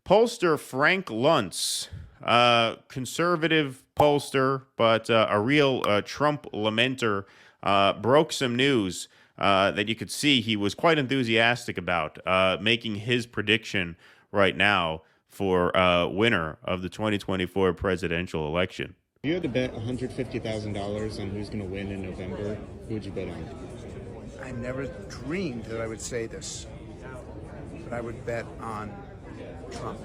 Pollster Frank Luntz, conservative pollster, but a real Trump lamenter, broke some news that you could see he was quite enthusiastic about, making his prediction right now for winner of the 2024 presidential election. If you had to bet $150,000 on who's going to win in November, who would you bet on? I never dreamed that I would say this, but I would bet on Trump.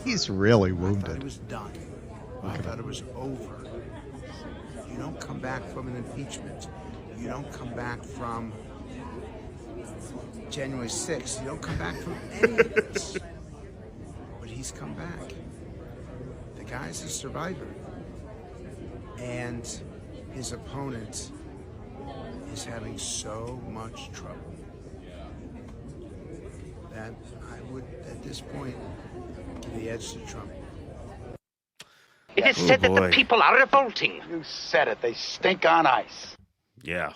He's really I thought wounded. it was done. I thought it was over. You don't come back from an impeachment. You don't come back from January 6th. You don't come back from any of this. But he's come back. The guy's a survivor. And his opponent is having so much trouble that I would, at this point, give the edge to Trump. It is said that the people are revolting. You said it. They stink on ice. Yeah,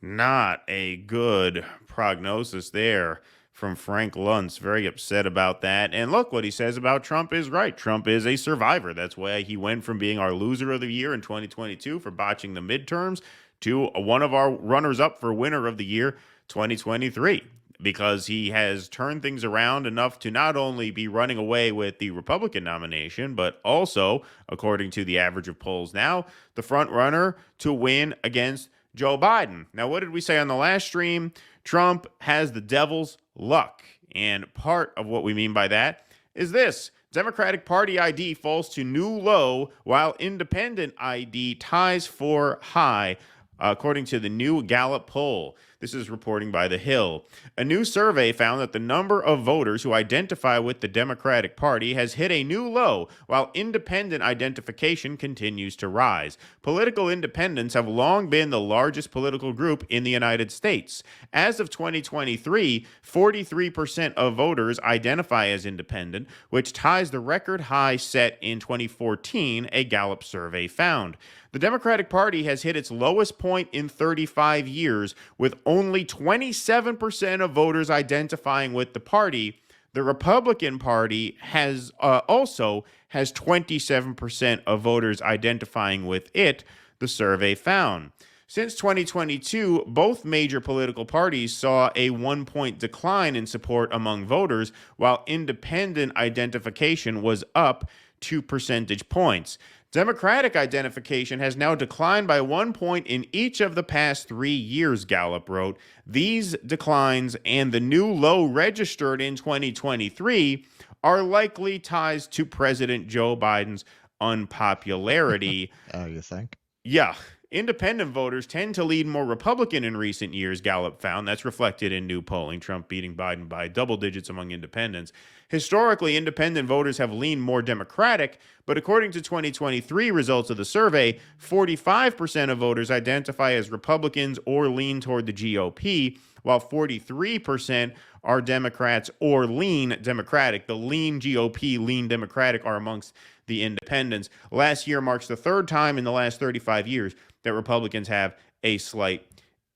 not a good prognosis there from Frank Luntz. Very upset about that. And look, what he says about Trump is right. Trump is a survivor. That's why he went from being our loser of the year in 2022 for botching the midterms to one of our runners-up for winner of the year 2023. Because he has turned things around enough to not only be running away with the Republican nomination, but also, according to the average of polls now, the front runner to win against Joe Biden. Now, what did we say on the last stream? Trump has the devil's luck. And part of what we mean by that is this. Democratic Party ID falls to new low, while independent ID ties for high, according to the new Gallup poll. This is reporting by The Hill. A new survey found that the number of voters who identify with the Democratic Party has hit a new low, while independent identification continues to rise. Political independents have long been the largest political group in the United States. As of 2023, 43% of voters identify as independent, which ties the record high set in 2014, a Gallup survey found. The Democratic Party has hit its lowest point in 35 years, with only 27% of voters identifying with the party. The Republican Party has also has 27% of voters identifying with it, the survey found. Since 2022, both major political parties saw a 1-point decline in support among voters, while independent identification was up 2 percentage points. Democratic identification has now declined by 1 point in each of the past 3 years, Gallup wrote. These declines and the new low registered in 2023 are likely ties to President Joe Biden's unpopularity. Oh, you think? Yeah. Independent voters tend to lean more Republican in recent years, Gallup found. That's reflected in new polling, Trump beating Biden by double digits among independents. Historically, independent voters have leaned more Democratic, but according to 2023 results of the survey, 45% of voters identify as Republicans or lean toward the GOP, while 43% are Democrats or lean Democratic. The lean GOP, lean Democratic are amongst the independents. Last year marks the third time in the last 35 years that Republicans have a slight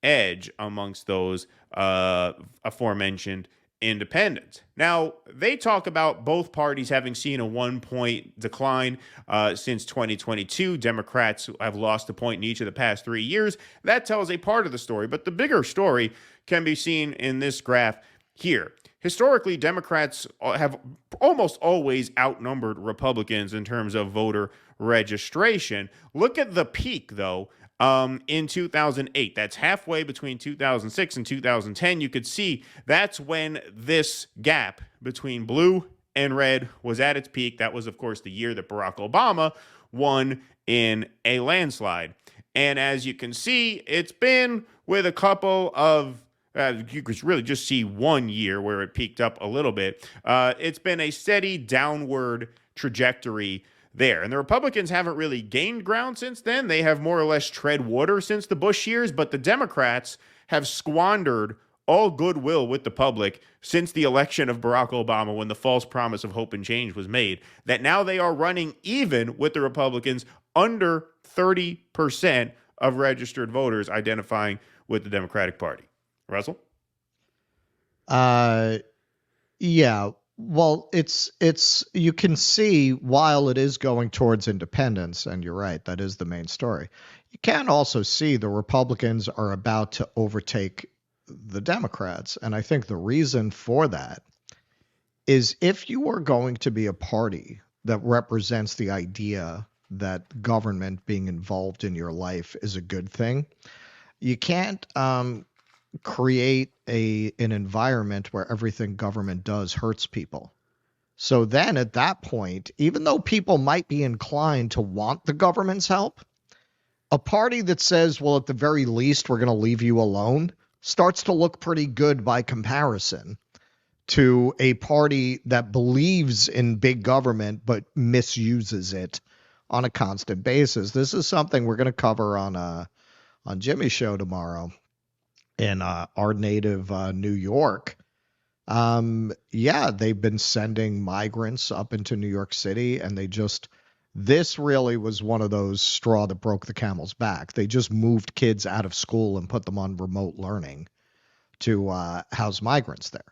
edge amongst those aforementioned independents. Now, they talk about both parties having seen a 1-point decline since 2022. Democrats have lost a point in each of the past 3 years. That tells a part of the story, but the bigger story can be seen in this graph here. Historically, Democrats have almost always outnumbered Republicans in terms of voter registration. Look at the peak, though, in 2008. That's halfway between 2006 and 2010. You could see that's when this gap between blue and red was at its peak. That was, of course, the year that Barack Obama won in a landslide. And as you can see, it's been with a couple of you could really just see 1 year where it peaked up a little bit. It's been a steady downward trajectory there. And the Republicans haven't really gained ground since then. They have more or less tread water since the Bush years, but the Democrats have squandered all goodwill with the public since the election of Barack Obama, when the false promise of hope and change was made, that now they are running even with the Republicans, under 30% of registered voters identifying with the Democratic Party. Russell? Yeah. Well, it's you can see while it is going towards independence, and you're right, that is the main story. You can also see the Republicans are about to overtake the Democrats, and I think the reason for that is if you are going to be a party that represents the idea that government being involved in your life is a good thing, you can't create an environment where everything government does hurts people. So then at that point, even though people might be inclined to want the government's help, a party that says, well, at the very least, we're going to leave you alone starts to look pretty good by comparison to a party that believes in big government but misuses it on a constant basis. This is something we're going to cover on Jimmy's show tomorrow in our native New York. Yeah, they've been sending migrants up into New York City, and this really was one of those straw that broke the camel's back. They just moved kids out of school and put them on remote learning to house migrants there.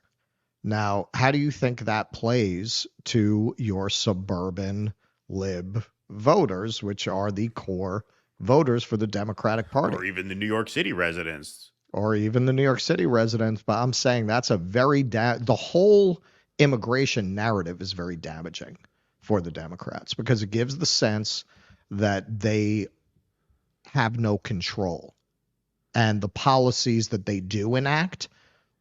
Now, how do you think that plays to your suburban lib voters, which are the core voters for the Democratic Party? Or even the New York City residents. But I'm saying that's a very the whole immigration narrative is very damaging for the Democrats because it gives the sense that they have no control, and the policies that they do enact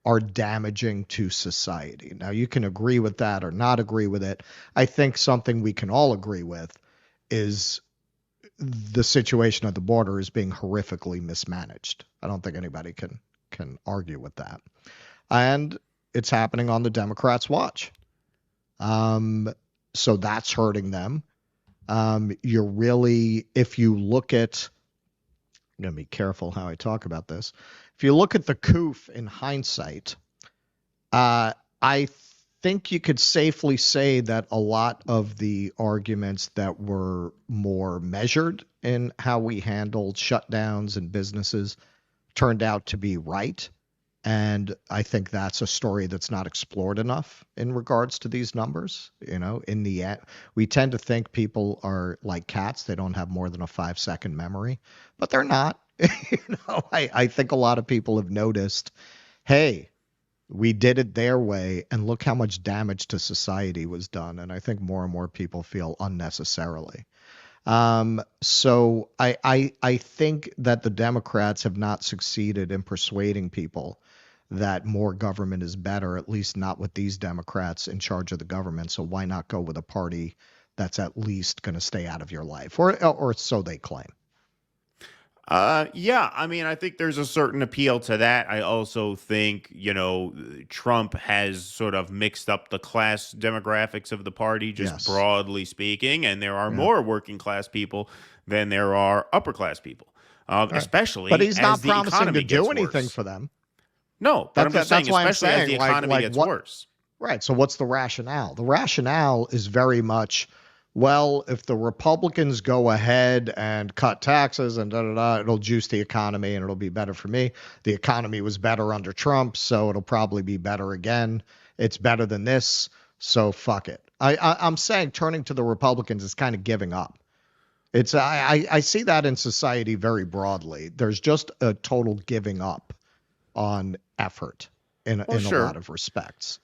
are damaging to society. Now, you can agree with that or not agree with it. I think something we can all agree with is the situation at the border is being horrifically mismanaged. I don't think anybody can argue with that. And it's happening on the Democrats' watch. So that's hurting them. If you look at, I'm going to be careful how I talk about this. If you look at the COOF in hindsight, I think you could safely say that a lot of the arguments that were more measured in how we handled shutdowns and businesses turned out to be right. And I think that's a story that's not explored enough in regards to these numbers. In the end, we tend to think people are like cats. They don't have more than a 5-second memory, but they're not. I think a lot of people have noticed, hey, we did it their way, and look how much damage to society was done. And I think more and more people feel unnecessarily. So I think that the Democrats have not succeeded in persuading people that more government is better, at least not with these Democrats in charge of the government. So why not go with a party that's at least going to stay out of your life, or so they claim. Yeah, I mean, I think there's a certain appeal to that. I also think, Trump has sort of mixed up the class demographics of the party, just broadly speaking, and there are more working class people than there are upper class people, especially but he's not as the promising economy to do gets anything worse. for them. No, but I'm just saying, why I'm especially as the economy gets worse. Right. So what's the rationale? The rationale is very much, well, if the Republicans go ahead and cut taxes and it'll juice the economy and it'll be better for me. The economy was better under Trump, so it'll probably be better again. It's better than this, so fuck it. I'm saying turning to the Republicans is kind of giving up. I see that in society very broadly. There's just a total giving up on effort in a lot of respects.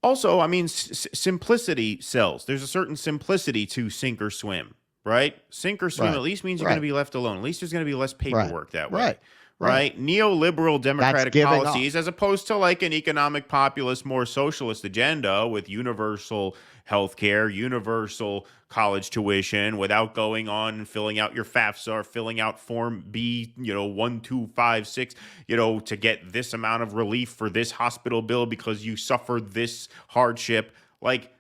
Also, I mean, simplicity sells. There's a certain simplicity to sink or swim, right? Sink or swim at least means you're going to be left alone. At least there's going to be less paperwork that way. Right? Neoliberal democratic policies, as opposed to like an economic populist, more socialist agenda with universal health care, universal college tuition, without going on and filling out your FAFSA or filling out Form B, 1256, to get this amount of relief for this hospital bill because you suffered this hardship. Like,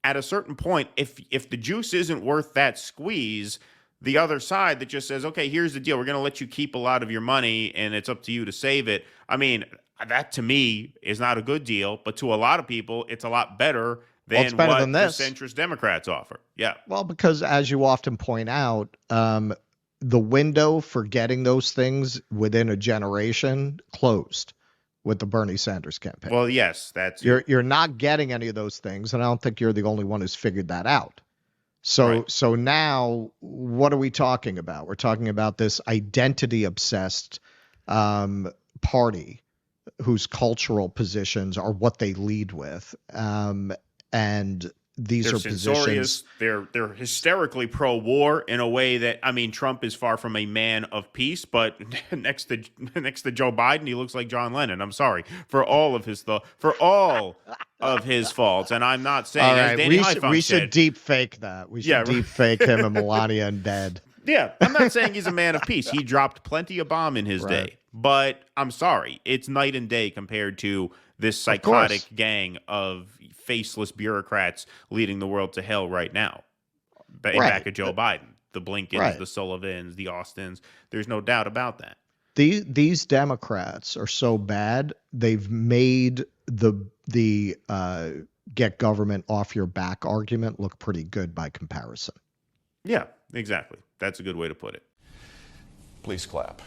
at a certain point, if the juice isn't worth that squeeze, the other side that just says, okay, here's the deal. We're going to let you keep a lot of your money and it's up to you to save it. I mean, that to me is not a good deal, but to a lot of people, it's a lot better than what the centrist Democrats offer. Yeah. Well, because as you often point out, the window for getting those things within a generation closed. with the Bernie Sanders campaign. Well, yes, that's You're not getting any of those things, and I don't think you're the only one who's figured that out. So now what are we talking about? We're talking about this identity obsessed party whose cultural positions are what they lead with, and these they're are censorious. positions. They're hysterically pro-war in a way that, I mean, Trump is far from a man of peace, but next to Joe Biden, he looks like John Lennon. I'm sorry for all of his faults, and I'm not saying. All As right, Danny we Haiphong should said, deep fake that. We should Yeah, deep fake him and Melania and dead. Yeah, I'm not saying he's a man of peace. He dropped plenty of bomb in his day, but I'm sorry, it's night and day compared to this psychotic gang of faceless bureaucrats leading the world to hell right now. Back of Joe Biden, the Blinkens, the Sullivans, the Austins. There's no doubt about that. These Democrats are so bad, they've made the get government off your back argument look pretty good by comparison. Yeah, exactly. That's a good way to put it. Please clap.